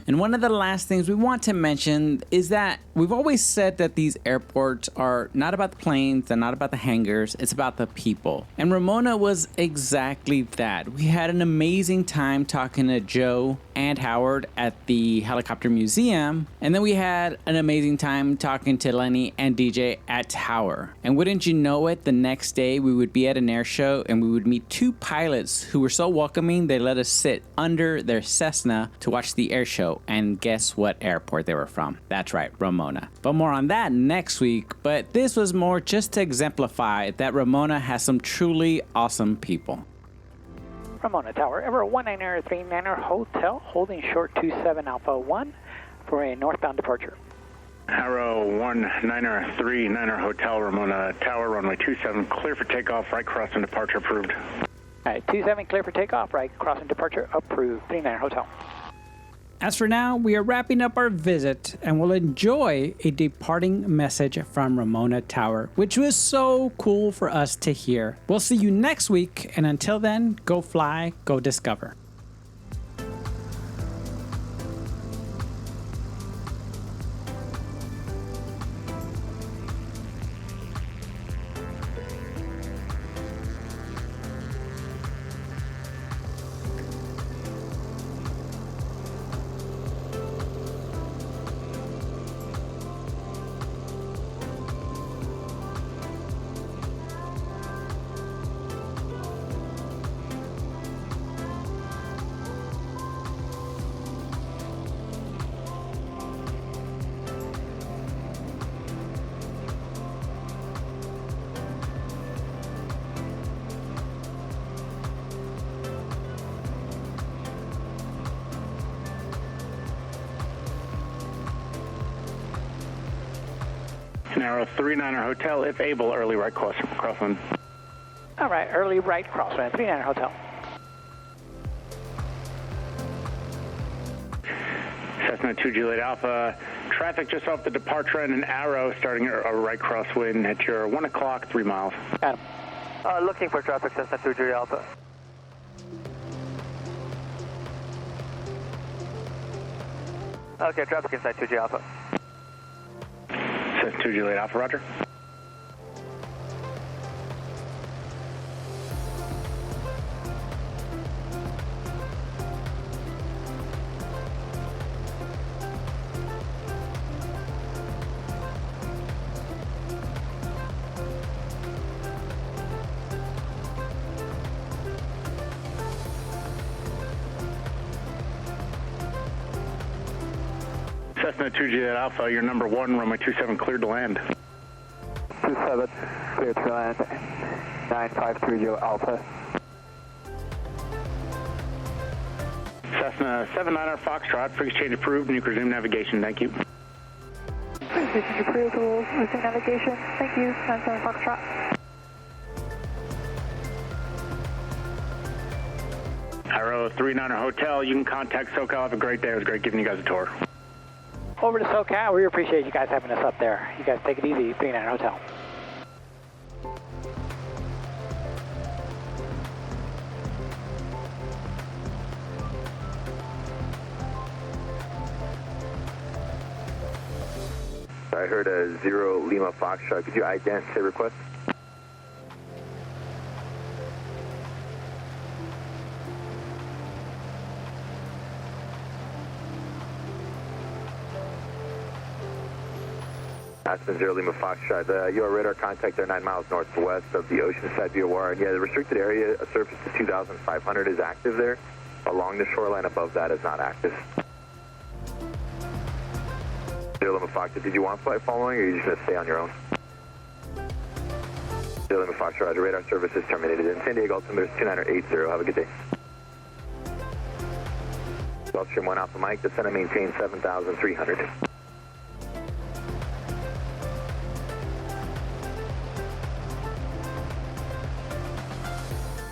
And one of the last things we want to mention is that we've always said that these airports are not about the planes and not about the hangars, it's about the people. And Ramona was exactly that. We had an amazing time talking to Joe and Howard at the Helicopter Museum, and then we had an amazing time talking to Lenny and DJ at Tower. And wouldn't you know it, the next day we would be at an air show and we would meet two pilots who were so welcoming they let us sit under their Cessna to watch the air show. And guess what airport they were from? That's right, Ramona. But more on that next week. But this was more just to exemplify that Ramona has some truly awesome people. Ramona Tower, Ever 19039er Hotel, holding short 27 Alpha 1 for a northbound departure. Arrow 19039er Hotel, Ramona Tower, runway 27, clear for takeoff, right crossing departure approved. All right, 27 clear for takeoff, right crossing departure approved, 39er Hotel. As for now, we are wrapping up our visit and will enjoy a departing message from Ramona Tower, which was so cool for us to hear. We'll see you next week, and until then, go fly, go discover. Arrow 39er Hotel, if able, early right crosswind. All right, early right crosswind, 39er Hotel. Cessna 2 Juliet Alpha, traffic just off the departure end, an Arrow starting a right crosswind at your 1 o'clock, 3 miles. Adam. Looking for traffic, Cessna 2 Juliet Alpha. Okay, traffic inside 2 Juliet Alpha. Cessna 2 Juliet Alpha, roger. Cessna 2 Juliet Alpha, your number 1, runway 27, cleared to land. 27, cleared to land, 9530 Alpha. Cessna 79er Foxtrot, for exchange approved, and you can resume navigation, thank you. Exchange approved, we'll resume navigation. Thank you, 97 Foxtrot. Arrow 39er Hotel, you can contact SoCal. Have a great day. It was great giving you guys a tour. Over to SoCal, we appreciate you guys having us up there. You guys take it easy, 39er Hotel. I heard a 0 Lima Foxtrot. Could you ident say request? Aspen 0 Lima Foxtrot. You are radar contact there 9 miles northwest of the Oceanside VOR. And yeah, the restricted area, a surface of 2,500 is active there. Along the shoreline above that is not active. 0 Lima Foxtrot, did you want flight following or are you just going to stay on your own? 0 Lima Foxtrot, Roger, radar service is terminated in San Diego, altimeter is 2980. Have a good day. Gulfstream 1 Alpha Mike, descend and maintain 7,300.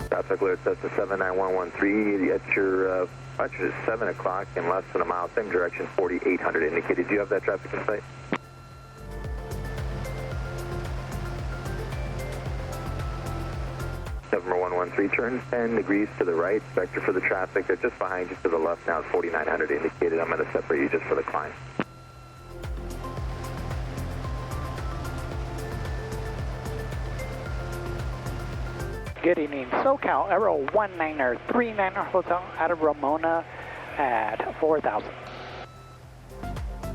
Traffic alert sets to 79113. At your departure is 7 o'clock in less than a mile, same direction, 4,800 indicated. Do you have that traffic in sight? November 113, turn 10 degrees to the right, vector for the traffic. They're just behind you to the left now, 4900 indicated. I'm going to separate you just for the climb. Good evening, SoCal Aero 1939 Hotel out of Ramona at 4,000.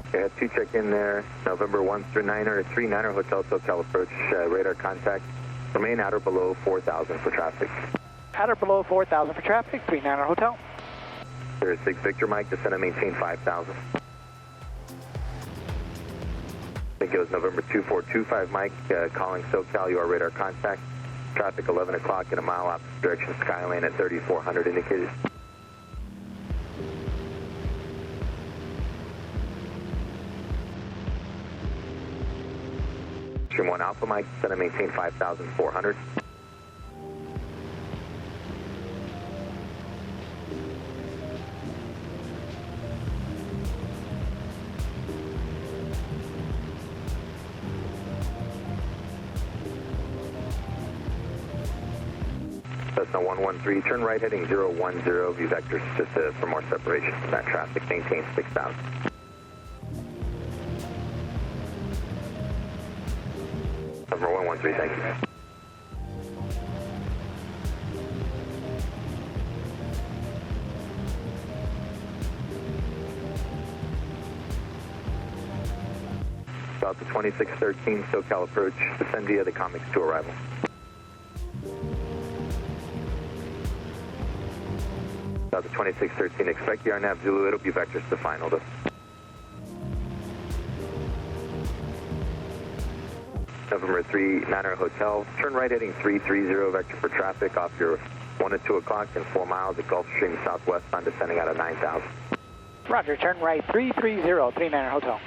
Okay, I had 2 check in there, November 139 Hotel SoCal approach, radar contact. Remain at or below 4,000 for traffic. At or below 4,000 for traffic, 39 Hotel. There's 6 Victor Mike, descend and maintain 5,000. I think it was November 2425 Mike, calling SoCal, you are radar contact. Traffic 11 o'clock in a mile opposite direction, Skyline at 3,400 indicated. Stream 1 Alpha Mike, descend and maintain 5,400. Cessna 113, turn right heading 010, view vectors just for more separation from that traffic, maintain 6,000. Number 113, thank you. South to 2613, SoCal approach, descend via the Comics to arrival. South to 2613, expect the RNAV Zulu, it'll be vectors to final. November 39 Hotel, turn right heading 330, vector for traffic off your 1 to 2 o'clock and 4 miles at Gulfstream Southwest on descending out of 9,000. Roger, turn right 330, 39 Hotel.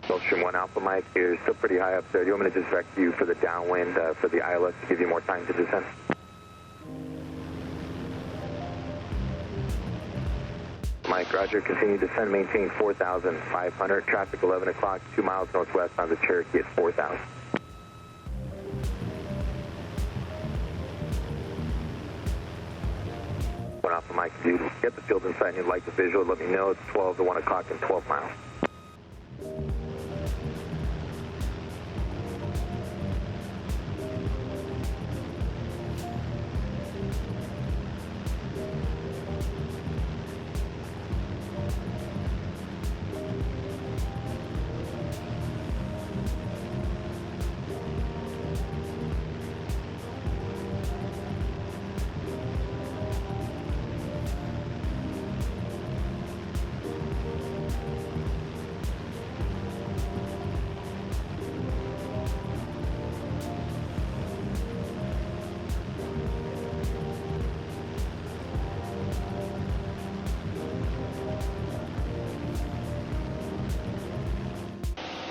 Gulfstream 1 Alpha Mike, you're still pretty high up there. Do you want me to just vector you for the downwind for the ILS to give you more time to descend? Mike, roger, continue to descend, maintain 4,500, traffic 11 o'clock, 2 miles northwest on the Cherokee at 4,000. One Alpha Mike, if you get the field inside and you'd like the visual, let me know. It's 12 to 1 o'clock and 12 miles.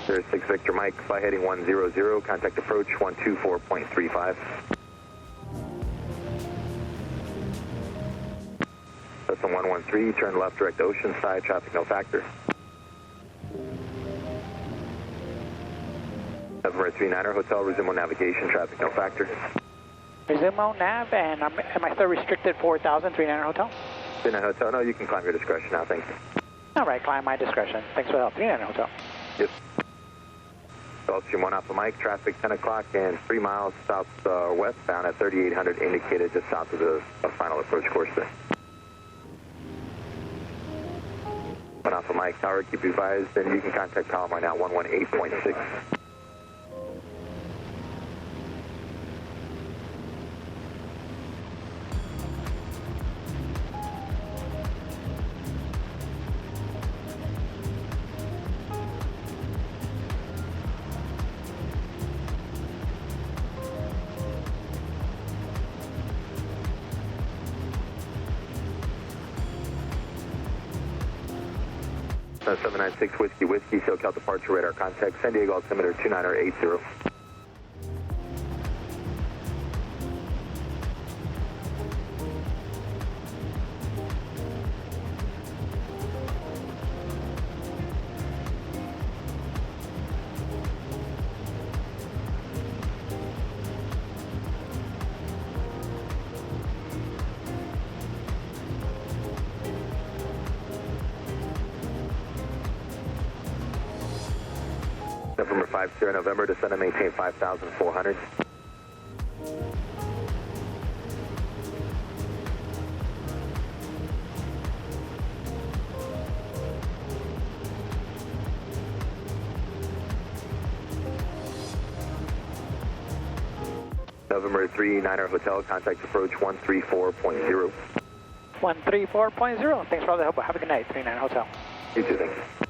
There's 6 Victor Mike, fly heading 100, contact approach 124.35. That's a 113, turn left direct Oceanside, traffic no factor. November 39er Hotel, resume on navigation, traffic no factor. Resume on nav, and am I still restricted 4,000, 39 Hotel? 39 Hotel, no, you can climb your discretion now, thank you. All right, climb my discretion. Thanks for the help, 39 Hotel. Yep. Gulfstream 1 Alpha Mike, traffic 10 o'clock and 3 miles south westbound at 3,800 indicated just south of the final approach course there. 1 Alpha Mike, tower, keep you advised, and you can contact tower right now, 118.6. Cessna 796 Whiskey Whiskey, SoCal departure radar contact, San Diego altimeter 2980. November 50 November, descend and maintain 5,400. November 39er Hotel, contact approach 134.0. 134.0. Thanks for all the help. Have a good night, 39 Hotel. You too, thank you.